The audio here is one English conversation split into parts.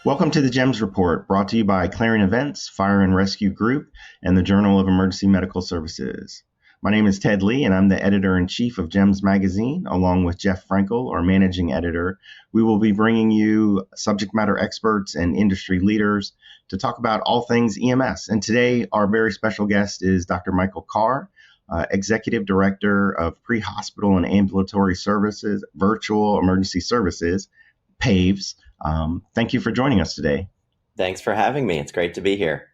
Welcome to the JEMS Report, brought to you by Clarion Events, Fire and Rescue Group, and the Journal of Emergency Medical Services. My name is Ted Lee, and I'm the editor-in-chief of JEMS Magazine, along with Jeff Frankel, our managing editor. We will be bringing you subject matter experts and industry leaders to talk about all things EMS. And today, our very special guest is Dr. Michael Carr, Executive Director of Prehospital and Ambulatory Services, Virtual Emergency Services, PAVES. Thank you for joining us today. Thanks for having me. It's great to be here.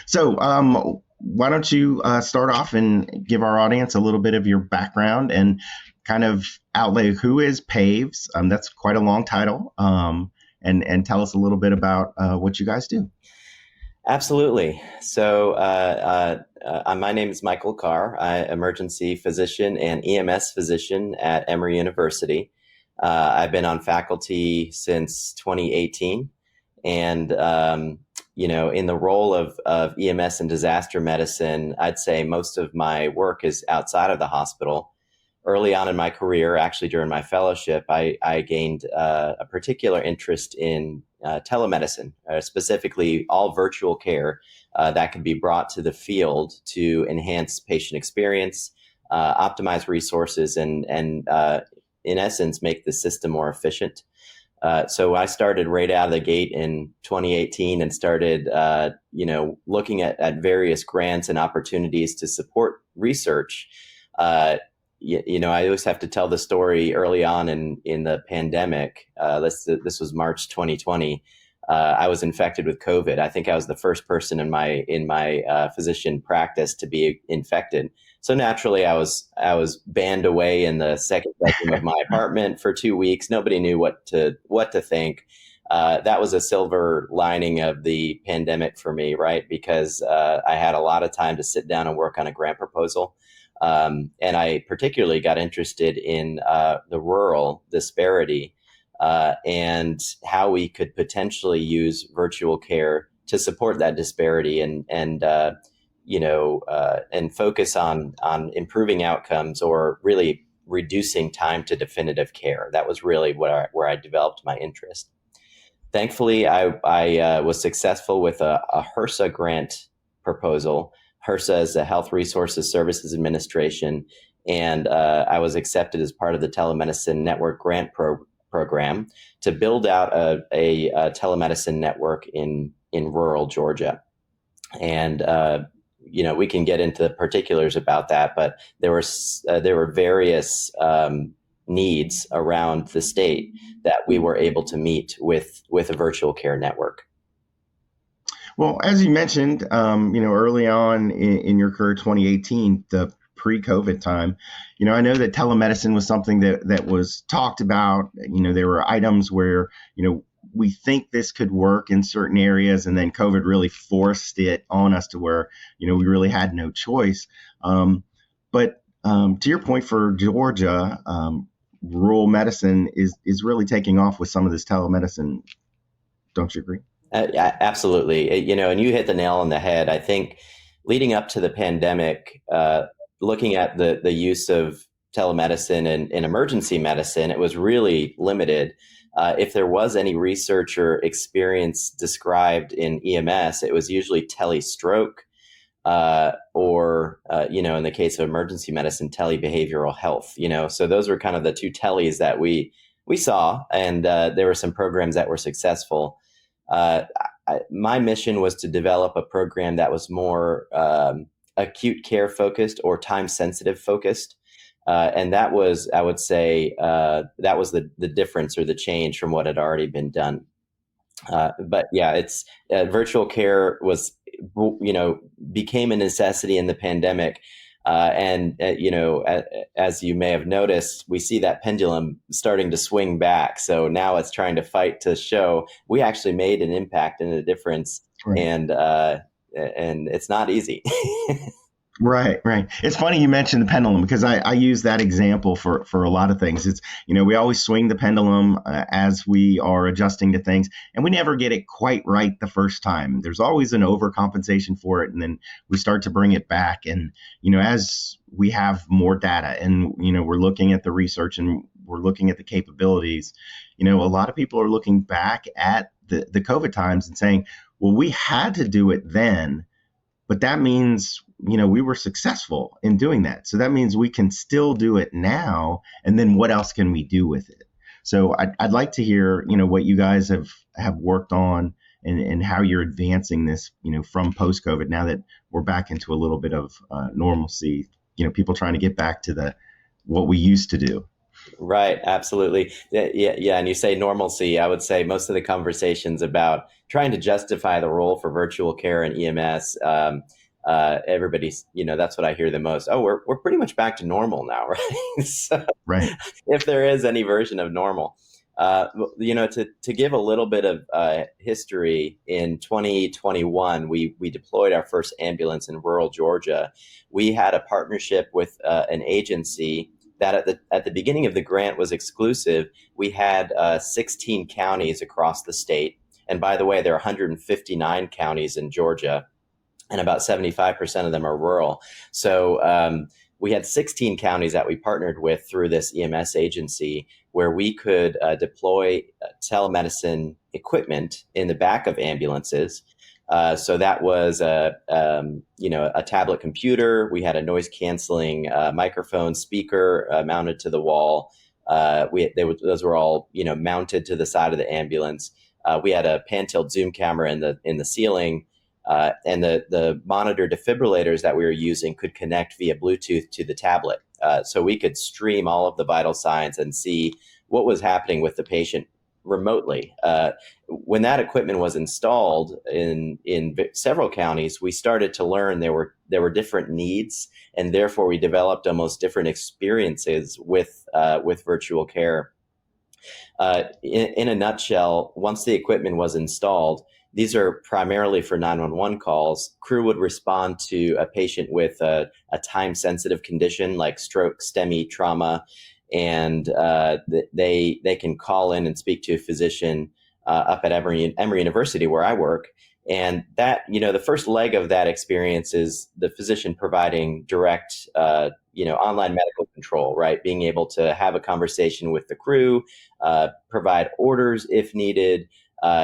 So why don't you start off and give our audience a little bit of your background and kind of outlay who is PAVES? That's quite a long title. And tell us a little bit about what you guys do. Absolutely. So my name is Michael Carr. I'm an emergency physician and EMS physician at Emory University. I've been on faculty since 2018, and in the role of EMS and disaster medicine, I'd say most of my work is outside of the hospital. Early on in my career, actually during my fellowship, I gained a particular interest in telemedicine, specifically all virtual care that can be brought to the field to enhance patient experience, optimize resources, and in essence, make the system more efficient. So I started right out of the gate in 2018 and started, looking at various grants and opportunities to support research. I always have to tell the story early on in the pandemic. This was March 2020. I was infected with COVID. I think I was the first person in my physician practice to be infected. So naturally, I was banned away in the second bedroom of my apartment for 2 weeks. Nobody knew what to think. That was a silver lining of the pandemic for me, right? Because I had a lot of time to sit down and work on a grant proposal. And I particularly got interested in the rural disparity and how we could potentially use virtual care to support that disparity and focus on improving outcomes or really reducing time to definitive care. That was really where I developed my interest. Thankfully, I was successful with a HRSA grant proposal. HRSA is the Health Resources Services Administration, and I was accepted as part of the Telemedicine Network Grant Program to build out a telemedicine network in rural Georgia. And we can get into the particulars about that, but there were various needs around the state that we were able to meet with a virtual care network. Well, as you mentioned, early on in your career, 2018, the pre-COVID time, I know that telemedicine was something that was talked about. There were items where, we think this could work in certain areas, and then COVID really forced it on us to where, we really had no choice. But to your point, for Georgia, rural medicine is really taking off with some of this telemedicine. Don't you agree? Absolutely. And you hit the nail on the head. I think leading up to the pandemic, looking at the use of telemedicine and emergency medicine, it was really limited. If there was any research or experience described in EMS, it was usually telestroke or, in the case of emergency medicine, telebehavioral health. So those were kind of the two teles that we saw, and there were some programs that were successful. My mission was to develop a program that was more acute care focused or time sensitive focused. And that was, I would say, that was the difference or the change from what had already been done. But yeah, it's virtual care became a necessity in the pandemic. As you may have noticed, we see that pendulum starting to swing back. So now it's trying to fight to show we actually made an impact and a difference. Right. And it's not easy. Right. It's funny you mentioned the pendulum, because I use that example for a lot of things. It's, we always swing the pendulum as we are adjusting to things, and we never get it quite right the first time. There's always an overcompensation for it, and then we start to bring it back. And, as we have more data and, we're looking at the research and we're looking at the capabilities, a lot of people are looking back at the COVID times and saying, well, we had to do it then, but that means, we were successful in doing that. So that means we can still do it now. And then what else can we do with it? So I'd like to hear, what you guys have worked on and how you're advancing this, from post-COVID, now that we're back into a little bit of normalcy, people trying to get back to what we used to do. Right, absolutely. Yeah. And you say normalcy. I would say most of the conversations about trying to justify the role for virtual care and EMS, everybody's, that's what I hear the most. Oh, we're pretty much back to normal now, right? So, right. If there is any version of normal, to give a little bit of history, in 2021, we deployed our first ambulance in rural Georgia. We had a partnership with an agency that at the beginning of the grant was exclusive. We had 16 counties across the state. And by the way, there are 159 counties in Georgia, and about 75% of them are rural. So we had 16 counties that we partnered with through this EMS agency, where we could deploy telemedicine equipment in the back of ambulances. So that was a tablet computer. We had a noise canceling microphone speaker mounted to the wall. Those were all mounted to the side of the ambulance. We had a pan-tilt zoom camera in the ceiling, and the monitor defibrillators that we were using could connect via Bluetooth to the tablet. So we could stream all of the vital signs and see what was happening with the patient remotely. When that equipment was installed in several counties, we started to learn there were different needs, and therefore we developed almost different experiences with virtual care. In a nutshell, once the equipment was installed, these are primarily for 911 calls. Crew would respond to a patient with a time-sensitive condition like stroke, STEMI, trauma, and they can call in and speak to a physician up at Emory University, where I work. And that, the first leg of that experience is the physician providing direct, online medical control, right? Being able to have a conversation with the crew, provide orders if needed,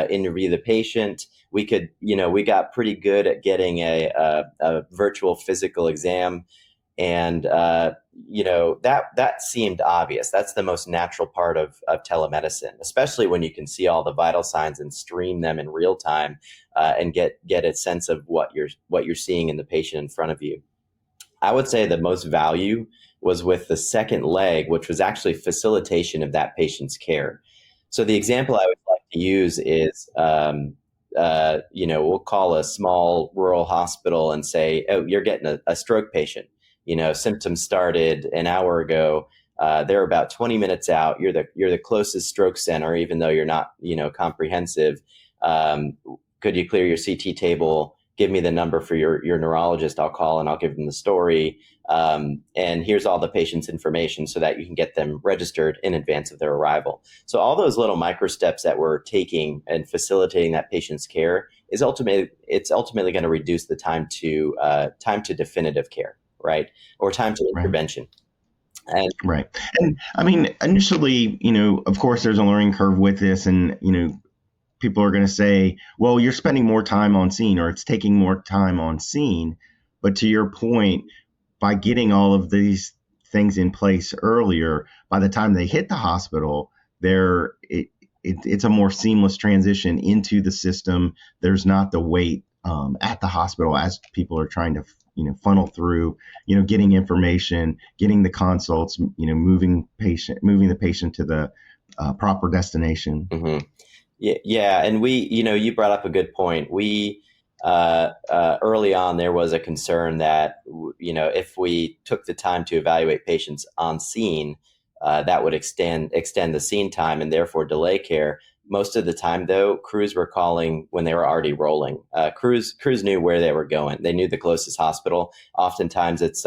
interview the patient. We got pretty good at getting a virtual physical exam. And, that seemed obvious. That's the most natural part of telemedicine, especially when you can see all the vital signs and stream them in real time, and get a sense of what you're seeing in the patient in front of you. I would say the most value was with the second leg, which was actually facilitation of that patient's care. So the example I would like to use is, we'll call a small rural hospital and say, oh, you're getting a stroke patient. Symptoms started an hour ago. They're about 20 minutes out. You're the closest stroke center, even though you're not, comprehensive. Could you clear your CT table? Give me the number for your neurologist. I'll call and I'll give them the story. And here's all the patient's information so that you can get them registered in advance of their arrival. So all those little micro steps that we're taking and facilitating that patient's care is ultimately going to reduce the time to definitive care. Right. Or time to intervention. And, right. And I mean, initially, of course, there's a learning curve with this. And, people are going to say, well, you're spending more time on scene, or it's taking more time on scene. But to your point, by getting all of these things in place earlier, by the time they hit the hospital, it's a more seamless transition into the system. There's not the wait at the hospital as people are trying to funnel through, getting information, getting the consults, moving the patient to the proper destination. Mm-hmm. Yeah. And you brought up a good point. We, early on, there was a concern that, if we took the time to evaluate patients on scene, that would extend the scene time and therefore delay care. Most of the time, though, crews were calling when they were already rolling. Crews knew where they were going. They knew the closest hospital. Oftentimes it's,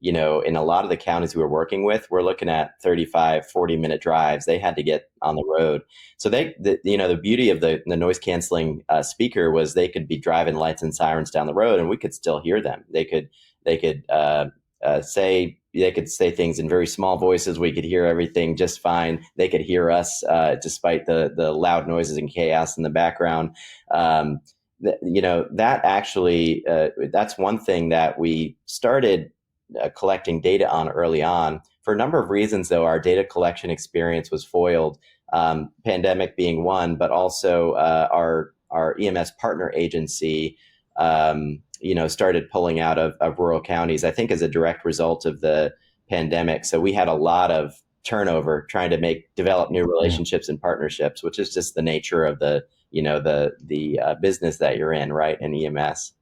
in a lot of the counties we were working with, we're looking at 35, 40-minute drives. They had to get on the road. So the beauty of the noise canceling speaker was they could be driving lights and sirens down the road and we could still hear them. They could say, they could say things in very small voices. We could hear everything just fine. They could hear us despite the loud noises and chaos in the background. That actually, that's one thing that we started collecting data on early on. For a number of reasons, though, our data collection experience was foiled, pandemic being one, but also our EMS partner agency, started pulling out of rural counties, I think as a direct result of the pandemic. So we had a lot of turnover trying to develop new relationships and partnerships, which is just the nature of the business that you're in, right? In EMS.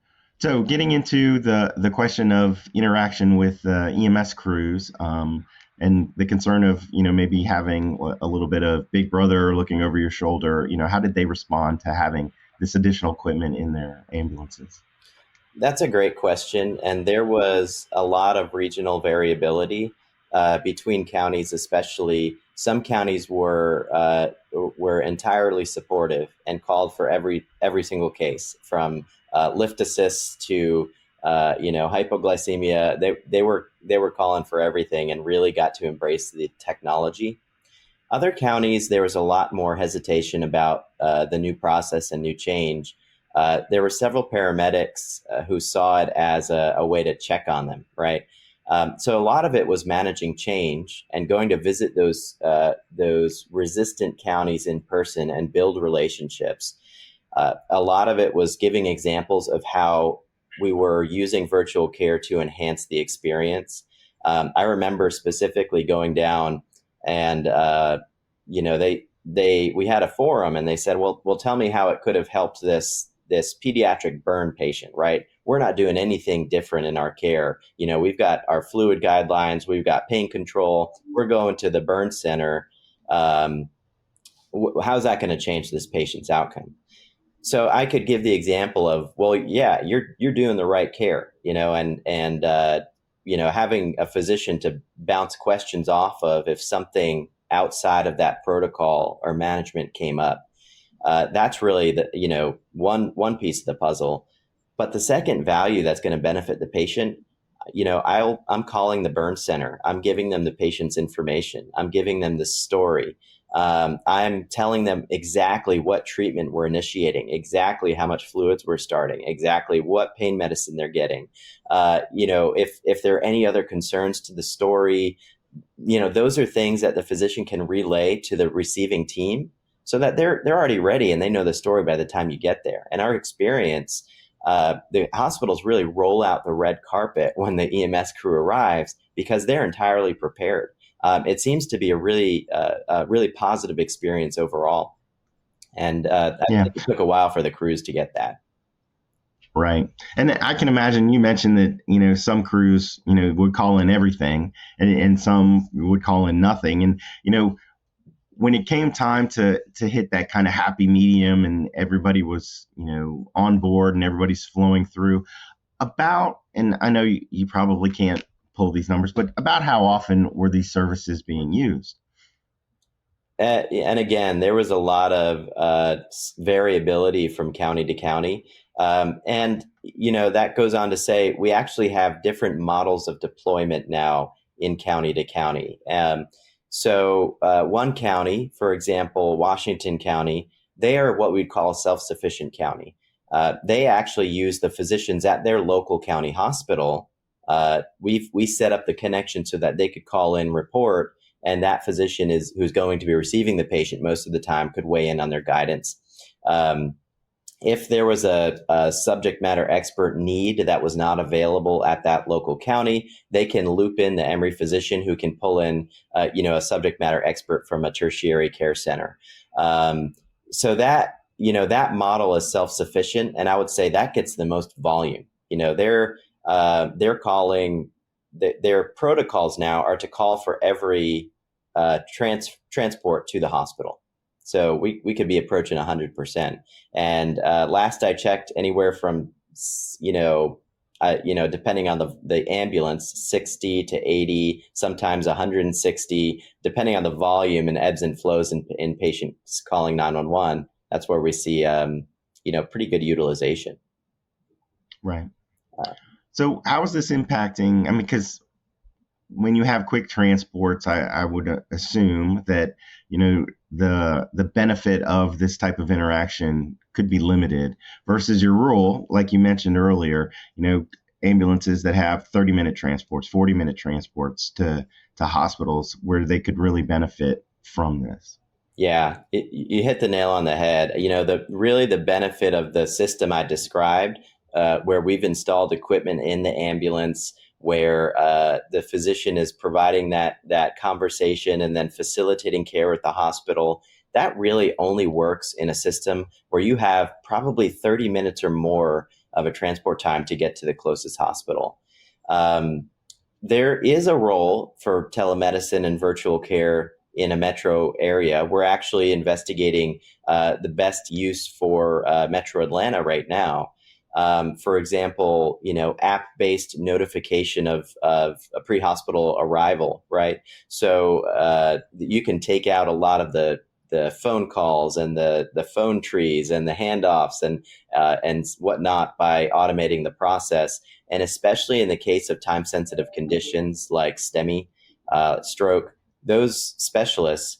So getting into the question of interaction with EMS crews, and the concern of, maybe having a little bit of big brother looking over your shoulder, how did they respond to having this additional equipment in their ambulances? That's a great question. And there was a lot of regional variability between counties, especially. Some counties were entirely supportive and called for every single case, from lift assist to hypoglycemia. They were calling for everything and really got to embrace the technology. Other counties, there was a lot more hesitation about the new process and new change. There were several paramedics who saw it as a way to check on them, right? So a lot of it was managing change and going to visit those resistant counties in person and build relationships. A lot of it was giving examples of how we were using virtual care to enhance the experience. I remember specifically going down and we had a forum and they said, well, tell me how it could have helped this pediatric burn patient, right? We're not doing anything different in our care. We've got our fluid guidelines, we've got pain control, we're going to the burn center. How's that going to change this patient's outcome? So I could give the example of, well, yeah, you're doing the right care, and having a physician to bounce questions off of if something outside of that protocol or management came up. That's really the one piece of the puzzle. But the second value that's going to benefit the patient, I'm calling the burn center. I'm giving them the patient's information. I'm giving them the story. I'm telling them exactly what treatment we're initiating, exactly how much fluids we're starting, exactly what pain medicine they're getting. If there are any other concerns to the story, those are things that the physician can relay to the receiving team so that they're already ready and they know the story by the time you get there. And our experience, the hospitals really roll out the red carpet when the EMS crew arrives because they're entirely prepared. It seems to be a really positive experience overall. And it took a while for the crews to get that. Right. And I can imagine you mentioned that, some crews, would call in everything and some would call in nothing. And, when it came time to hit that kind of happy medium and everybody was, on board and everybody's flowing through, and I know you probably can't pull these numbers, but about how often were these services being used? And again, there was a lot of variability from county to county. And that goes on to say we actually have different models of deployment now in county to county. So one county, for example, Washington County, they are what we'd call a self-sufficient county. They actually use the physicians at their local county hospital. We set up the connection so that they could call in, report, and that physician who's going to be receiving the patient most of the time could weigh in on their guidance. If there was a subject matter expert need that was not available at that local county, they can loop in the Emory physician who can pull in, a subject matter expert from a tertiary care center. So that model is self-sufficient, and I would say that gets the most volume. They're calling their protocols now are to call for every transport to the hospital. So we could be approaching 100%. And last I checked, anywhere from, depending on the ambulance, 60 to 80, sometimes 160, depending on the volume and ebbs and flows in patients calling 911. That's where we see, pretty good utilization. Right. So how is this impacting? I mean, because when you have quick transports, I would assume that, the benefit of this type of interaction could be limited versus your rural, like you mentioned earlier, ambulances that have 30-minute transports, 40-minute transports to hospitals where they could really benefit from this. Yeah, you hit the nail on the head. The benefit of the system I described, where we've installed equipment in the ambulance, where the physician is providing that conversation and then facilitating care at the hospital. That really only works in a system where you have probably 30 minutes or more of a transport time to get to the closest hospital. There is a role for telemedicine and virtual care in a metro area. We're actually investigating the best use for Metro Atlanta right now. For example, app-based notification of a pre-hospital arrival, right? So you can take out a lot of the phone calls and the phone trees and the handoffs and whatnot by automating the process. And especially in the case of time-sensitive conditions like STEMI, stroke, those specialists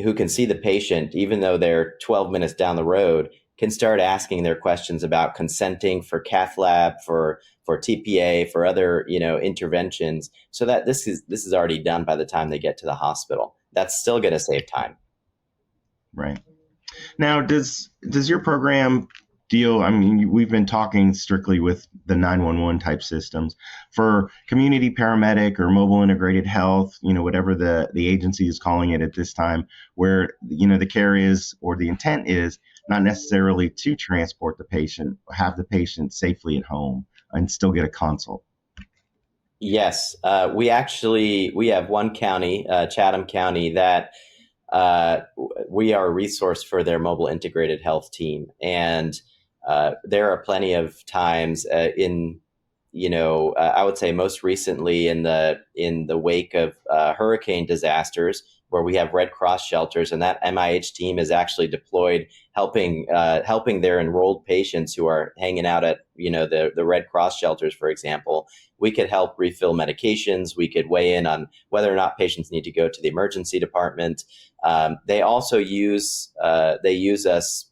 who can see the patient, even though they're 12 minutes down the road, can start asking their questions about consenting for cath lab, for TPA, for other interventions, so that this is already done by the time they get to the hospital. That's still going to save time. Right. Now, does your program deal? I mean, we've been talking strictly with the 911 type systems for community paramedic or mobile integrated health, whatever the agency is calling it at this time, where the care is, or the intent is not necessarily to transport the patient, have the patient safely at home and still get a consult. Yes, we have one county, Chatham County, that we are a resource for their mobile integrated health team. And there are plenty of times I would say most recently in the wake of hurricane disasters, where we have Red Cross shelters, and that MIH team is actually deployed helping their enrolled patients who are hanging out at the Red Cross shelters, for example. We could help refill medications. We could weigh in on whether or not patients need to go to the emergency department. They also use us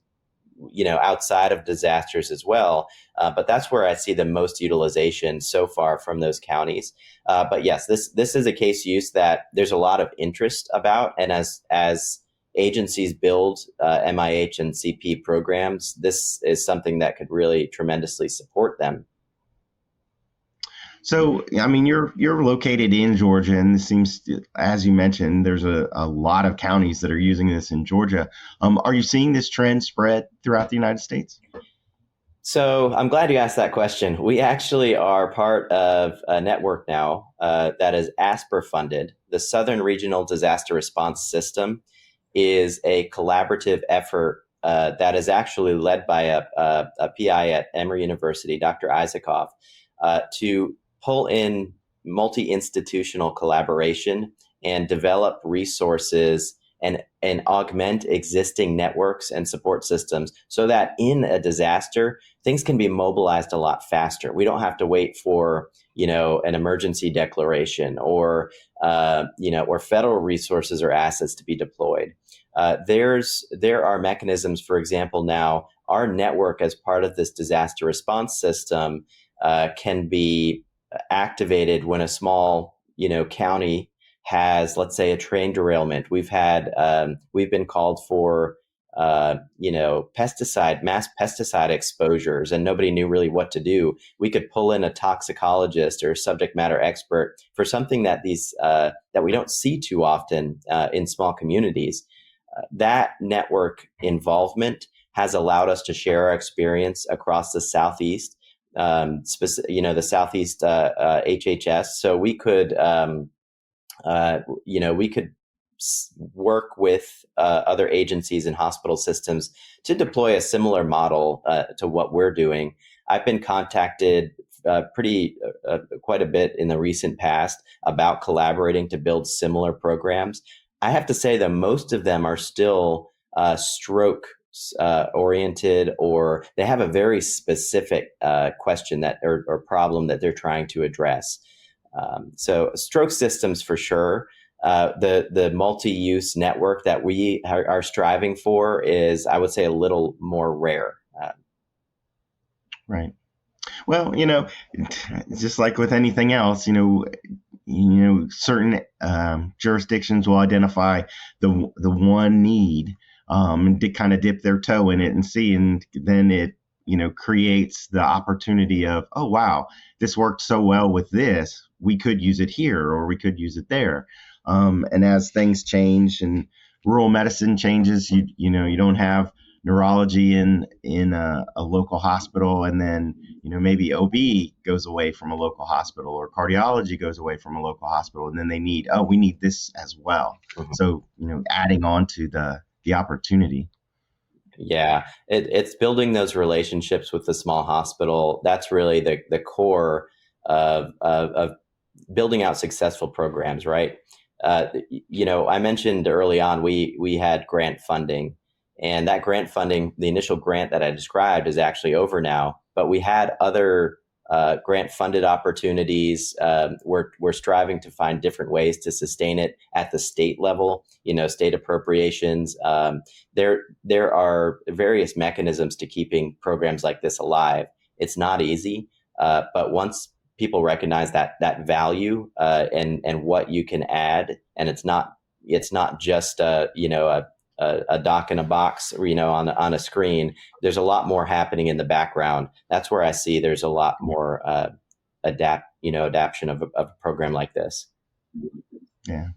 outside of disasters as well. But that's where I see the most utilization so far from those counties. But yes, this is a case use that there's a lot of interest about. And as agencies build MIH and CP programs, this is something that could really tremendously support them. So, I mean, you're located in Georgia, and it seems, as you mentioned, there's a lot of counties that are using this in Georgia. Are you seeing this trend spread throughout the United States? So I'm glad you asked that question. We actually are part of a network now that is ASPR funded. The Southern Regional Disaster Response System is a collaborative effort that is actually led by a PI at Emory University, Dr. Isaacoff, to pull in multi-institutional collaboration and develop resources and augment existing networks and support systems so that in a disaster, things can be mobilized a lot faster. We don't have to wait for, an emergency declaration or federal resources or assets to be deployed. There are mechanisms, for example, now our network as part of this disaster response system can be activated when a small, county has, let's say, a train derailment. We've been called for, mass pesticide exposures, and nobody knew really what to do. We could pull in a toxicologist or subject matter expert for something that that we don't see too often in small communities. That network involvement has allowed us to share our experience across the Southeast. The Southeast HHS. So we could, work with other agencies and hospital systems to deploy a similar model to what we're doing. I've been contacted quite a bit in the recent past about collaborating to build similar programs. I have to say that most of them are still stroke oriented, or they have a very specific question or problem that they're trying to address. So stroke systems for sure. The multi-use network that we are striving for is, I would say, a little more rare. Right. Well, just like with anything else, certain jurisdictions will identify the one need, and kind of dip their toe in it and see, and then it creates the opportunity of, oh wow, this worked so well with this, we could use it here or we could use it there. And as things change and rural medicine changes, you don't have neurology in a local hospital, and then maybe OB goes away from a local hospital, or cardiology goes away from a local hospital, and then we need this as well. Mm-hmm. So adding on to the opportunity. Yeah, it's building those relationships with the small hospital. That's really the core of building out successful programs, right? I mentioned early on we had grant funding, and that grant funding, the initial grant that I described, is actually over now. But we had other grant funded opportunities. We're striving to find different ways to sustain it at the state level. State appropriations. There are various mechanisms to keeping programs like this alive. It's not easy, but once people recognize that value and what you can add, and it's not just a doc in a box, on a screen. There's a lot more happening in the background. That's where I see there's a lot more adaptation of a program like this. Yeah.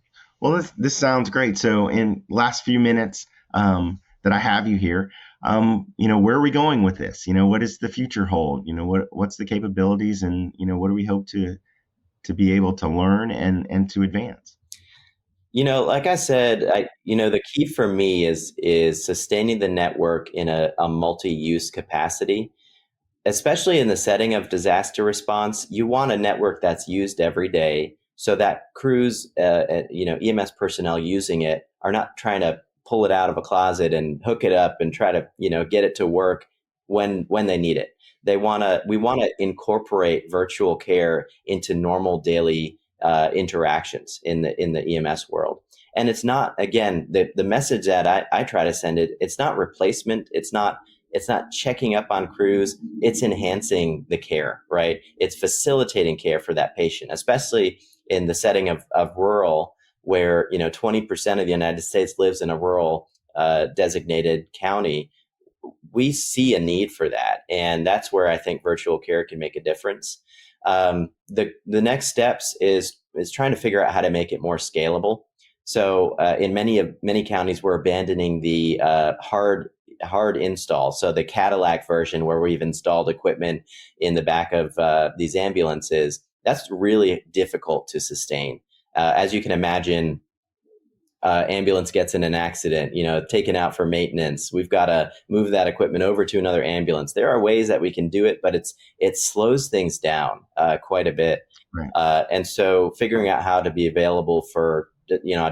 Well, this sounds great. So in last few minutes that I have you here, where are we going with this? What does the future hold? What's the capabilities, and what do we hope to be able to learn and to advance? Like I said, the key for me is sustaining the network in a multi-use capacity, especially in the setting of disaster response. You want a network that's used every day, so that crews, EMS personnel using it are not trying to pull it out of a closet and hook it up and try to, get it to work when they need it. We want to incorporate virtual care into normal daily interactions in the EMS world. And it's not, again, the message that I try to send it's not replacement. It's not checking up on crews. It's enhancing the care, right? It's facilitating care for that patient, especially in the setting of rural, where 20% of the United States lives in a rural designated county. We see a need for that, and that's where I think virtual care can make a difference. The next steps is trying to figure out how to make it more scalable. So in many counties, we're abandoning the hard install. So the Cadillac version, where we've installed equipment in the back of these ambulances, that's really difficult to sustain. As you can imagine, ambulance gets in an accident, taken out for maintenance. We've got to move that equipment over to another ambulance. There are ways that we can do it, but it slows things down quite a bit. Right. And so figuring out how to be available for,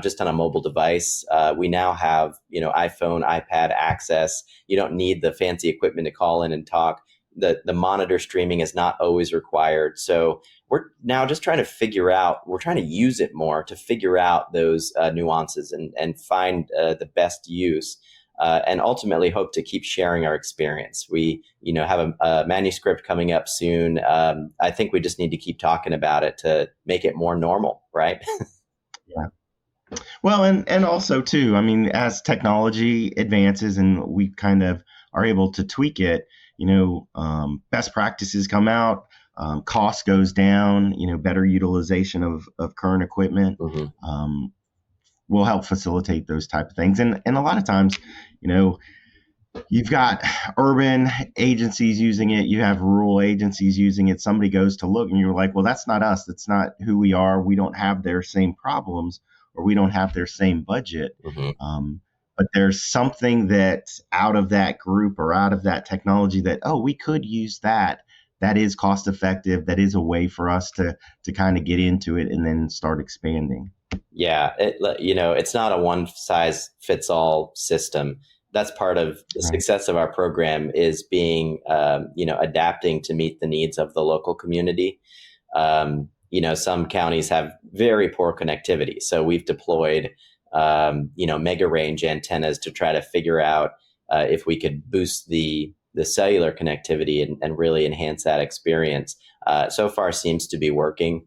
just on a mobile device. We now have, iPhone, iPad access. You don't need the fancy equipment to call in and talk. The monitor streaming is not always required. So we're now just trying to use it more to figure out those nuances and find the best use, and ultimately hope to keep sharing our experience. We, have a manuscript coming up soon. I think we just need to keep talking about it to make it more normal, right? Yeah. Well, and also too, I mean, as technology advances and we kind of are able to tweak it, best practices come out, cost goes down, better utilization of current equipment, Mm-hmm. Will help facilitate those type of things. And a lot of times, you've got urban agencies using it, you have rural agencies using it. Somebody goes to look and you're like, well, that's not us. That's not who we are. We don't have their same problems, or we don't have their same budget. Mm-hmm. But there's something that's out of that group or out of that technology that, oh, we could use that. That is cost effective. That is a way for us to kind of get into it and then start expanding. Yeah, it's not a one size fits all system. That's part of the success of our program, is being, adapting to meet the needs of the local community. some counties have very poor connectivity. So we've deployed, mega range antennas to try to figure out if we could boost the cellular connectivity and really enhance that experience. So far seems to be working.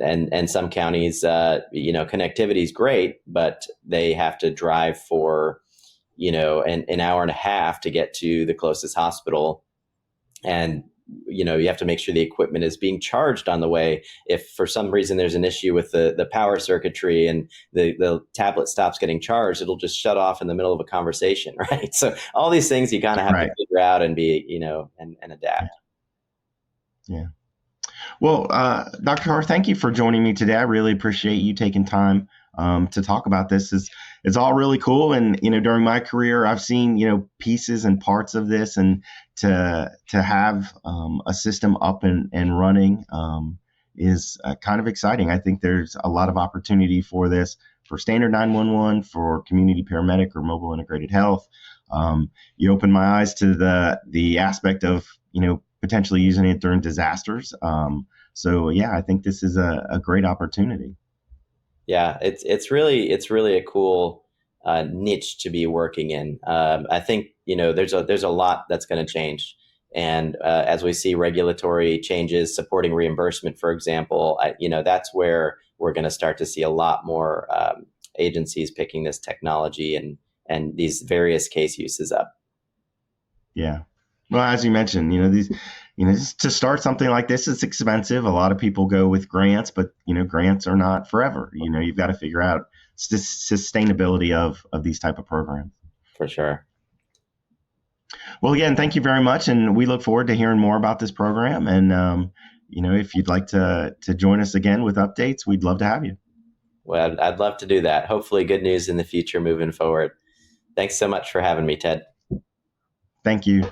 And some counties, connectivity is great, but they have to drive for, an hour and a half to get to the closest hospital. And, you have to make sure the equipment is being charged on the way. If for some reason there's an issue with the power circuitry and the tablet stops getting charged, it'll just shut off in the middle of a conversation, right? So all these things you kind of have to figure out and be, and adapt. Yeah. Well, Dr. Carr, thank you for joining me today. I really appreciate you taking time to talk about this. It's all really cool. And, during my career, I've seen, pieces and parts of this, and to have a system up and running is kind of exciting. I think there's a lot of opportunity for this for standard 911, for community paramedic or mobile integrated health. You opened my eyes to the aspect of, potentially using it during disasters. So yeah, I think this is a great opportunity. Yeah, it's really a cool niche to be working in. I think there's a lot that's going to change, and as we see regulatory changes supporting reimbursement, for example, that's where we're going to start to see a lot more agencies picking this technology and these various case uses up. Yeah. Well, as you mentioned, just to start something like this, it's expensive. A lot of people go with grants, but, grants are not forever. You've got to figure out sustainability of these type of programs. For sure. Well, again, thank you very much. And we look forward to hearing more about this program. And, if you'd like to join us again with updates, we'd love to have you. Well, I'd love to do that. Hopefully good news in the future moving forward. Thanks so much for having me, Ted. Thank you.